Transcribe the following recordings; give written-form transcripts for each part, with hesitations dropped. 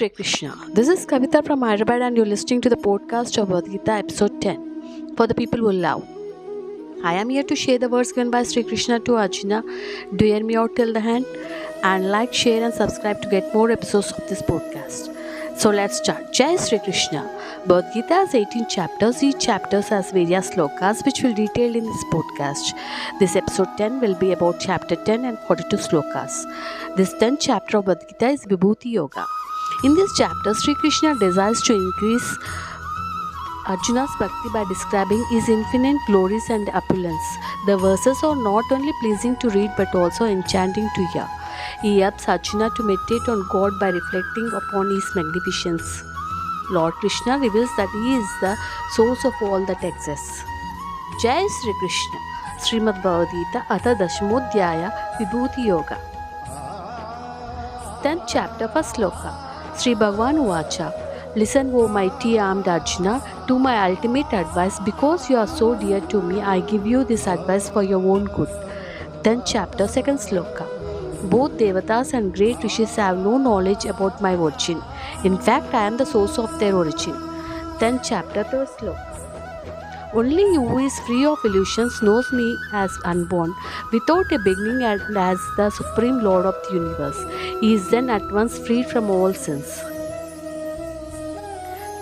Shri Krishna. This is Kavita from Hyderabad, and you're listening to the podcast of Bhagavad Gita, episode 10, for the people who love. I am here to share the words given by Shri Krishna to Arjuna. Do hear me out till the end, and like, share, and subscribe to get more episodes of this podcast. So let's start. Jai Shri Krishna. Bhagavad Gita has 18 chapters. Each chapter has various slokas, which will detail in this podcast. This episode 10 will be about chapter 10 and 42 slokas. This 10th chapter of Bhagavad Gita is Vibhuti Yoga. In this chapter, Sri Krishna desires to increase Arjuna's bhakti by describing his infinite glories and opulence. The verses are not only pleasing to read but also enchanting to hear. He helps Arjuna to meditate on God by reflecting upon his magnificence. Lord Krishna reveals that he is the source of all that exists. Jai Shri Krishna. Srimad Bhagavad Gita Atha Dashmodhyaya Vibhuti Yoga. 10th chapter, first sloka. Sri Bhagavan Uvacha. Listen, O mighty armed Arjuna, to my ultimate advice. Because you are so dear to me, I give you this advice for your own good. 10th chapter, second sloka. Both Devatas and great rishis have no knowledge about my origin. In fact, I am the source of their origin. 10th chapter, third sloka. Only you who is free of illusions knows me as unborn, without a beginning, and as the Supreme Lord of the universe. He is then at once freed from all sins.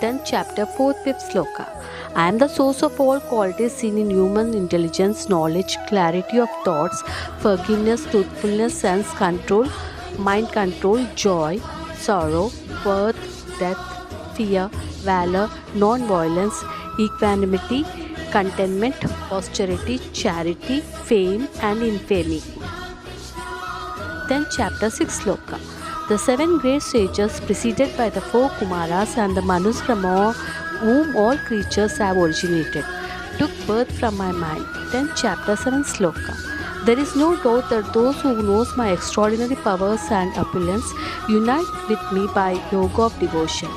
10th chapter, 4th, 5th sloka. I am the source of all qualities seen in human intelligence, knowledge, clarity of thoughts, forgiveness, truthfulness, sense control, mind control, joy, sorrow, birth, death, fear, valor, non-violence, equanimity, contentment, austerity, charity, fame, and infamy. 10th chapter, 6th sloka. The 7 great sages, preceded by the 4 Kumaras and the Manus from whom all creatures have originated, took birth from my mind. 10th chapter, 7th sloka. There is no doubt that those who knows my extraordinary powers and opulence unite with me by yoga of devotion.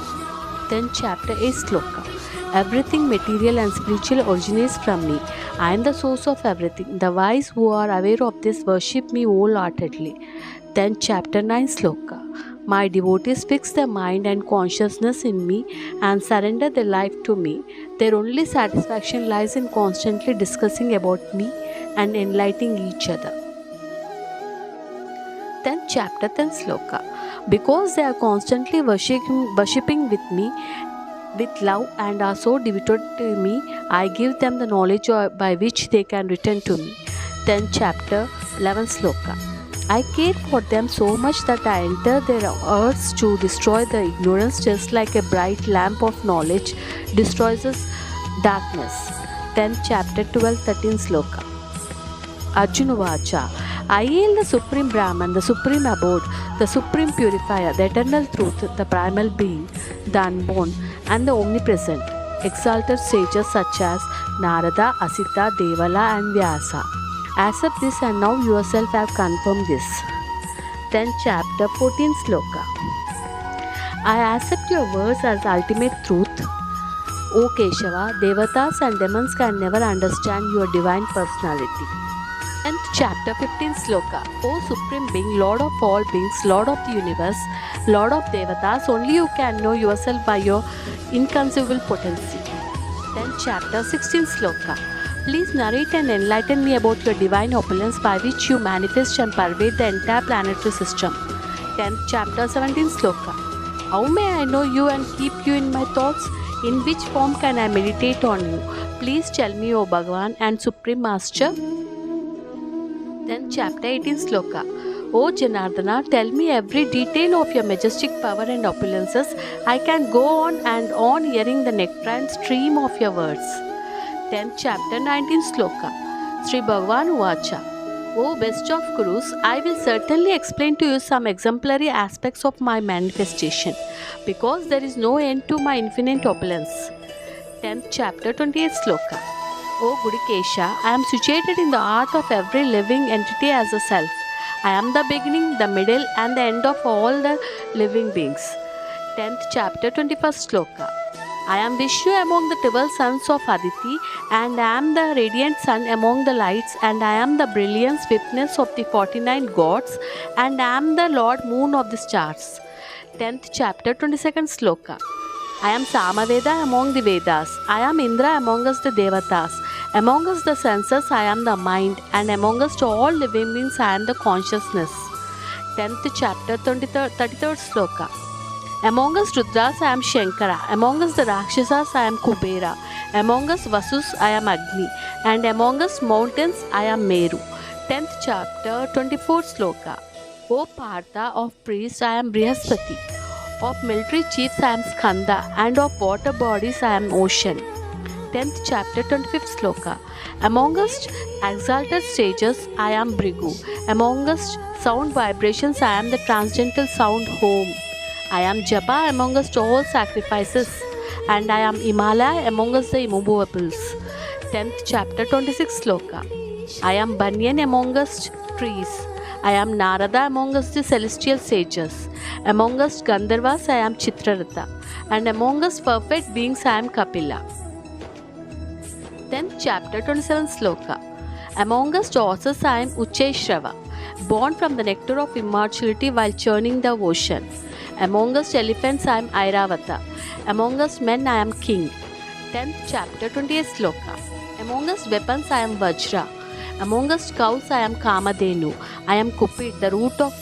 10th chapter, 8th sloka. Everything material and spiritual originates from me. I am the source of everything. The wise who are aware of this worship me wholeheartedly. 10th chapter, 9th sloka. My devotees fix their mind and consciousness in me and surrender their life to me. Their only satisfaction lies in constantly discussing about me and enlightening each other. 10th chapter, 10th sloka. Because they are constantly worshipping with me with love and are so devoted to me, I give them the knowledge by which they can return to me. 10th chapter, 11th sloka. I care for them so much that I enter their earths to destroy the ignorance, just like a bright lamp of knowledge destroys darkness. 10th chapter, 12th, 13th sloka. Arjuna Vacha. I hail the Supreme Brahman, the Supreme Abode, the Supreme Purifier, the Eternal Truth, the Primal Being, the Unborn, and the Omnipresent. Exalted sages such as Narada, Asita, Devala, and Vyasa. Accept this, and now yourself have confirmed this. 10th chapter, 14th sloka. I accept your words as ultimate truth. O Keshava, Devatas and demons can never understand your divine personality. 10th chapter, 15th sloka. O Supreme Being, Lord of all beings, Lord of the universe, Lord of Devatas, only you can know yourself by your inconceivable potency. 10th chapter, 16th sloka. Please narrate and enlighten me about your divine opulence by which you manifest and pervade the entire planetary system. 10th chapter, 17th sloka. How may I know you and keep you in my thoughts? In which form can I meditate on you? Please tell me, O Bhagavan and Supreme Master. 10th chapter, 18th sloka. O Janardana, tell me every detail of your majestic power and opulences. I can go on and on hearing the nectarine stream of your words. 10th chapter, 19th sloka. Sri Bhagavan Uvacha. O best of Gurus, I will certainly explain to you some exemplary aspects of my manifestation, because there is no end to my infinite opulence. 10th chapter, 28th sloka. O Gudikesha, I am situated in the heart of every living entity as a self. I am the beginning, the middle, and the end of all the living beings. 10th chapter, 21st sloka. I am Vishnu among the 12 sons of Aditi, and I am the radiant sun among the lights, and I am the brilliant swiftness of the 49 gods, and I am the Lord moon of the stars. 10th chapter, 22nd sloka. I am Samaveda among the Vedas. I am Indra among us the Devatas. Among us the senses, I am the mind, and among us all living beings, I am the consciousness. 10th chapter, 33rd sloka. Among us Rudras, I am Shankara. Among us the Rakshasas, I am Kubera. Among us Vasus, I am Agni. And among us mountains, I am Meru. 10th chapter, 24th sloka. O Partha, of priests, I am Brihaspati. Of military chiefs, I am Skanda. And of water bodies, I am ocean. 10th chapter, 25th sloka. Among us exalted sages, I am Brigu. Among us sound vibrations, I am the transcendental sound home. I am Japa among us all sacrifices, and I am Himalaya among us the immovables. 10th chapter, 26th sloka. I am Banyan among us trees. I am Narada among us the celestial sages. Among us Gandharvas, I am Chitraratha, and among us perfect beings, I am Kapila. 10th chapter, 27th sloka. Among us horses, I am Ucheshrava, born from the nectar of immortality while churning the ocean. Among us elephants, I am Airavata. Among us men, I am king. 10th chapter, 20th sloka. Among us weapons, I am Vajra. Among us cows, I am Kamadhenu. I am Kupit, the root of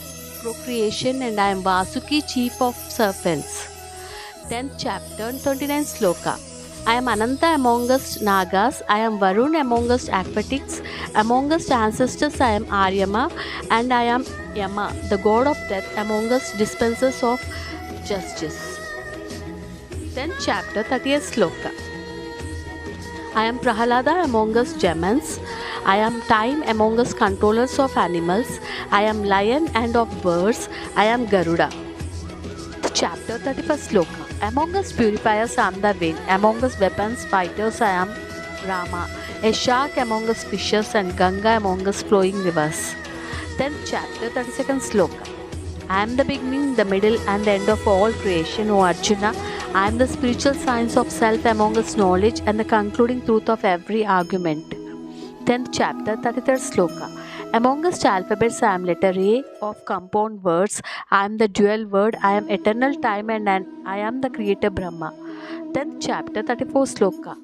procreation, and I am Vasuki, chief of serpents. 10th chapter, 29th sloka. I am Ananta among us Nagas. I am Varun among us aquatics. Among us ancestors, I am Aryama, and I am Yama, the god of death, among us dispensers of justice. 10th chapter, 30th sloka. I am Prahalada among us demons. I am time among us controllers of animals. I am lion and of birds. I am Garuda. Chapter 31st sloka. Among us purifiers, I am the wind. Among us weapons fighters, I am Rama. A shark among us fishes, and Ganga among us flowing rivers. 10th chapter, 32nd sloka. I am the beginning, the middle, and the end of all creation, O Arjuna. I am the spiritual science of self among us knowledge, and the concluding truth of every argument. 10th chapter, 33rd sloka. Among us alphabets, I am letter A of compound words. I am the dual word. I am eternal time, and I am the creator Brahma. 10th chapter, 34th sloka.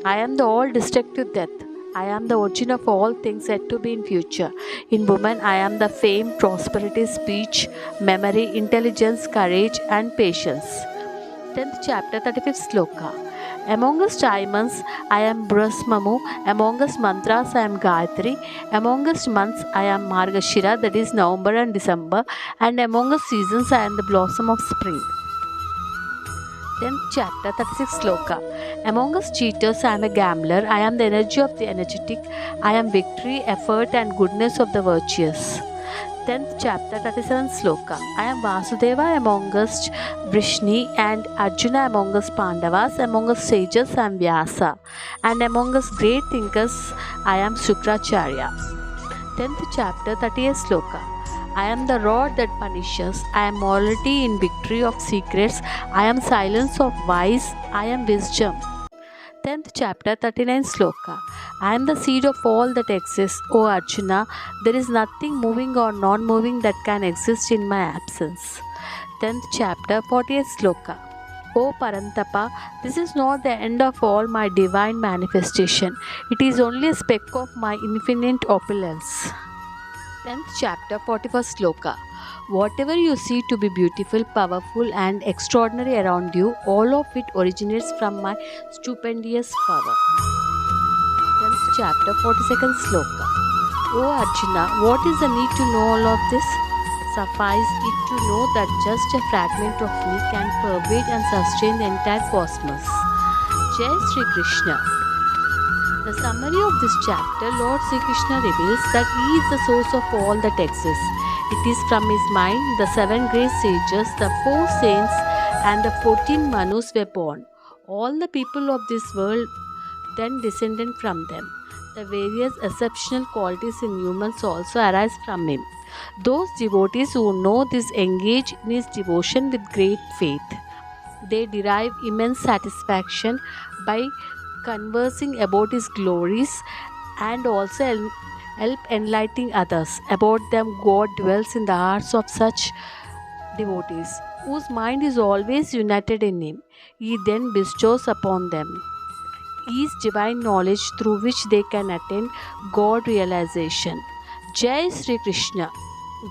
I am the all destructive death. I am the origin of all things yet to be in future. In woman, I am the fame, prosperity, speech, memory, intelligence, courage, and patience. 10th chapter, 35th sloka. Among us diamonds, I am Brahmamu. Among us mantras, I am Gayatri. Among us months, I am Margashira, that is November and December. And among us seasons, I am the blossom of spring. 10th chapter, 36th sloka. Among us cheaters, I am a gambler. I am the energy of the energetic. I am victory, effort, and goodness of the virtuous. 10th chapter, 37th sloka. I am Vasudeva among us Vrishni, and Arjuna among us Pandavas. Among us sages, I am Vyasa. And among us great thinkers, I am Shukracharya. 10th chapter, 30th sloka. I am the rod that punishes. I am morality in victory of secrets. I am silence of wise. I am wisdom. 10th chapter, 39th sloka. I am the seed of all that exists, O Arjuna. There is nothing moving or non-moving that can exist in my absence. 10th chapter, 40th sloka. O Parantapa, this is not the end of all my divine manifestation. It is only a speck of my infinite opulence. 10th chapter, 41st sloka. Whatever you see to be beautiful, powerful, and extraordinary around you, all of it originates from my stupendous power. 10th chapter, 42nd sloka. O Arjuna, what is the need to know all of this? Suffice it to know that just a fragment of me can pervade and sustain the entire cosmos. Jai Sri Krishna. The summary of this chapter, Lord Sri Krishna reveals that He is the source of all that exists. It is from His mind the 7 great sages, the 4 saints, and the 14 Manus were born. All the people of this world then descended from them. The various exceptional qualities in humans also arise from Him. Those devotees who know this engage in His devotion with great faith. They derive immense satisfaction by conversing about His glories, and also help enlightening others about them. God dwells in the hearts of such devotees, whose mind is always united in Him. He then bestows upon them His divine knowledge through which they can attain God realization. Jai Sri Krishna.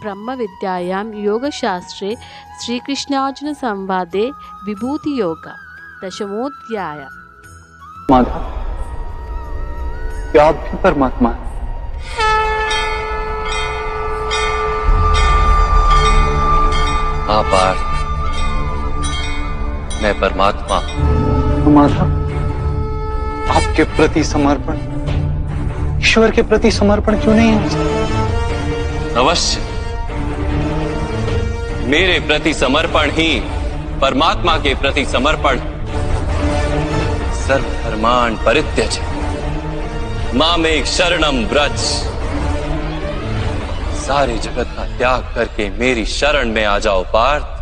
Brahma Vidyayam Yoga Shastre Sri Krishnarjuna Samvade Vibhuti Yoga Dashamodhyaya. Madhav, क्या आप भी परमात्मा हैं? हाँ पार्थ, मैं परमात्मा। माधव, आपके प्रति समर्पण ईश्वर के प्रति समर्पण क्यों नहीं है? अवश्य, मेरे प्रति समर्पण ही परमात्मा के प्रति समर्पण। सर्वधर्मान् परित्यज मामेक शरणं व्रज। सारे जगत का त्याग करके मेरी शरण में आ जाओ पार्थ।